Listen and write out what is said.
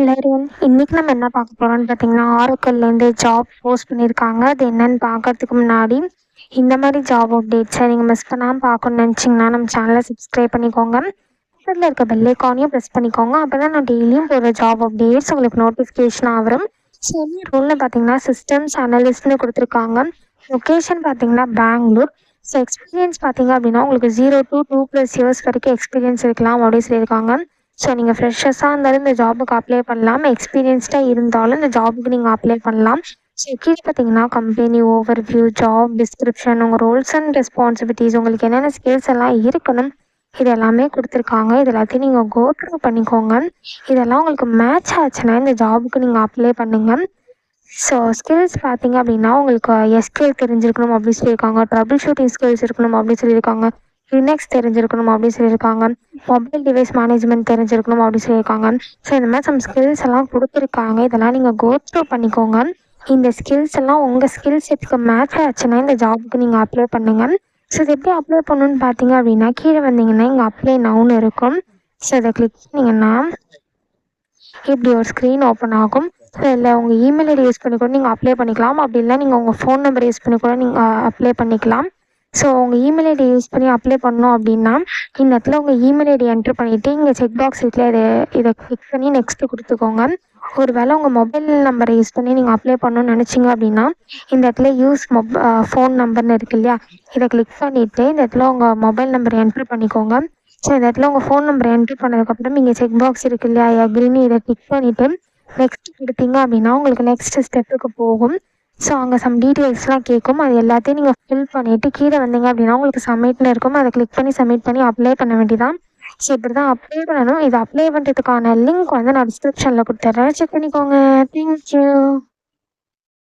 எல்லாரும் இன்னைக்கு நம்ம என்ன பார்க்க போறோம்னு பார்த்தீங்கன்னா, ஆரோக்கல்லேருந்து ஜாப் போஸ்ட் பண்ணியிருக்காங்க. அது என்னன்னு பார்க்கறதுக்கு முன்னாடி, இந்த மாதிரி ஜாப் அப்டேட்ஸை நீங்கள் மிஸ் பண்ணாமல் பார்க்கணும்னு நினச்சிங்கன்னா நம்ம சேனலை சப்ஸ்கிரைப் பண்ணிக்கோங்க. பக்கத்தில் இருக்க பெல் ஐக்கானையும் ப்ரெஸ் பண்ணிக்கோங்க. அப்போ தான் நான் டெய்லியும் போடுற ஜாப் அப்டேட்ஸ் உங்களுக்கு நோட்டிஃபிகேஷனாக வரும். ஸோ என்ன ரோல்னு பார்த்தீங்கன்னா சிஸ்டம்ஸ் அனலிஸ்ட்னு கொடுத்துருக்காங்க. லொக்கேஷன் பார்த்தீங்கன்னா பெங்களூர். ஸோ எக்ஸ்பீரியன்ஸ் பார்த்தீங்க அப்படின்னா உங்களுக்கு 0 to 2+ இயர்ஸ் வரைக்கும் எக்ஸ்பீரியன்ஸ் இருக்கலாம் அப்படின்னு சொல்லியிருக்காங்க. ஸோ நீங்கள் ஃப்ரெஷர்ஸாக இருந்தாலும் இந்த ஜாபுக்கு அப்ளை பண்ணலாம். எக்ஸ்பீரியன்ஸ்டாக இருந்தாலும் இந்த ஜாபுக்கு நீங்கள் அப்ளை பண்ணலாம். ஸோ கீழே பார்த்தீங்கன்னா கம்பெனி ஓவர்வியூ, ஜாப் டிஸ்கிரிப்ஷன், உங்கள் ரோல்ஸ் அண்ட் ரெஸ்பான்சிபிலிட்டிஸ், உங்களுக்கு என்னென்ன ஸ்கில்ஸ் எல்லாம் இருக்கணும், இது எல்லாமே கொடுத்துருக்காங்க. இது எல்லாத்தையும் நீங்கள் கோ த்ரூ பண்ணிக்கோங்க. இதெல்லாம் உங்களுக்கு மேட்ச் ஆச்சுன்னா இந்த ஜாபுக்கு நீங்கள் அப்ளை பண்ணுங்கள். ஸோ ஸ்கில்ஸ் பார்த்தீங்க அப்படின்னா உங்களுக்கு எஸ்கியூஎல் தெரிஞ்சிருக்கணும் அப்படின்னு சொல்லியிருக்காங்க. ட்ரபிள் ஷூட்டிங் ஸ்கில்ஸ் இருக்கணும் அப்படின்னு சொல்லியிருக்காங்க. லினக்ஸ் தெரிஞ்சிருக்கணும் அப்படின்னு சொல்லியிருக்காங்க. மொபைல் டிவைஸ் மேனேஜ்மெண்ட் தெரிஞ்சிருக்கணும் அப்படின்னு சொல்லியிருக்காங்க. ஸோ இந்த மாதிரி சம் ஸ்கில்ஸ் எல்லாம் கொடுத்துருக்காங்க. இதெல்லாம் நீங்கள் கோ த்ரூ பண்ணிக்கோங்க. இந்த ஸ்கில்ஸ் எல்லாம் உங்கள் ஸ்கில் செட்டுக்கு மேட்ச் ஆச்சுன்னா இந்த ஜாபுக்கு நீங்கள் அப்ளை பண்ணுங்கள். ஸோ இது எப்படி அப்ளை பண்ணணுன்னு பார்த்தீங்க அப்படின்னா கீழே வந்தீங்கன்னா இங்கே அப்ளை நவுன்னு இருக்கும். ஸோ இதை கிளிக் பண்ணிங்கன்னா இப்படி ஒரு ஸ்க்ரீன் ஓப்பன் ஆகும். ஸோ இல்லை உங்கள் இமெயில் ஐடி யூஸ் பண்ணி கூட நீங்கள் அப்ளை பண்ணிக்கலாம். அப்படி இல்லை நீங்கள் உங்கள் ஃபோன் நம்பர் யூஸ் பண்ணி கூட நீங்கள் அப்ளை பண்ணிக்கலாம். ஸோ உங்கள் இமெயில் ஐடி யூஸ் பண்ணி அப்ளை பண்ணோம் அப்படின்னா இந்த இடத்துல உங்கள் இமெயில் ஐடி என்ட்ரு பண்ணிவிட்டு இங்கே செக் பாக்ஸ் இருக்குல்ல, இதை கிளிக் பண்ணி நெக்ஸ்ட்டு கொடுத்துக்கோங்க. ஒரு வேளை உங்கள் மொபைல் நம்பரை யூஸ் பண்ணி நீங்கள் அப்ளை பண்ணணும்னு நினச்சிங்க அப்படின்னா இந்த இடத்துல யூஸ் ஃபோன் நம்பர்னு இருக்கு இல்லையா, இதை கிளிக் பண்ணிவிட்டு இந்த இடத்துல உங்கள் மொபைல் நம்பரை என்ட்ரு பண்ணிக்கோங்க. ஸோ இந்த இடத்துல உங்கள் ஃபோன் நம்பரை என்ட்ரு பண்ணதுக்கப்புறம் இங்கே செக் பாக்ஸ் இருக்கு இல்லையா, அக்ரின்னு இதை கிளிக் பண்ணிவிட்டு நெக்ஸ்ட் கொடுத்தீங்க அப்படின்னா உங்களுக்கு நெக்ஸ்ட் ஸ்டெப்புக்கு போகும். ஸோ அங்கே சம் டீட்டெயில்ஸ்லாம் கேட்கும். அது எல்லாத்தையும் நீங்கள் ஃபில் பண்ணிவிட்டு கீழே வந்தீங்க அப்படின்னா உங்களுக்கு சப்மிட்னு இருக்கும். அதை கிளிக் பண்ணி சப்மிட் பண்ணி அப்ளை பண்ண வேண்டியதான். ஸோ இப்படி தான் அப்ளை பண்ணணும். இது அப்ளை பண்ணுறதுக்கான லிங்க் வந்து நான் டிஸ்கிரிப்ஷனில் கொடுத்துட்றேன். செக் பண்ணிக்கோங்க. தேங்க்யூ.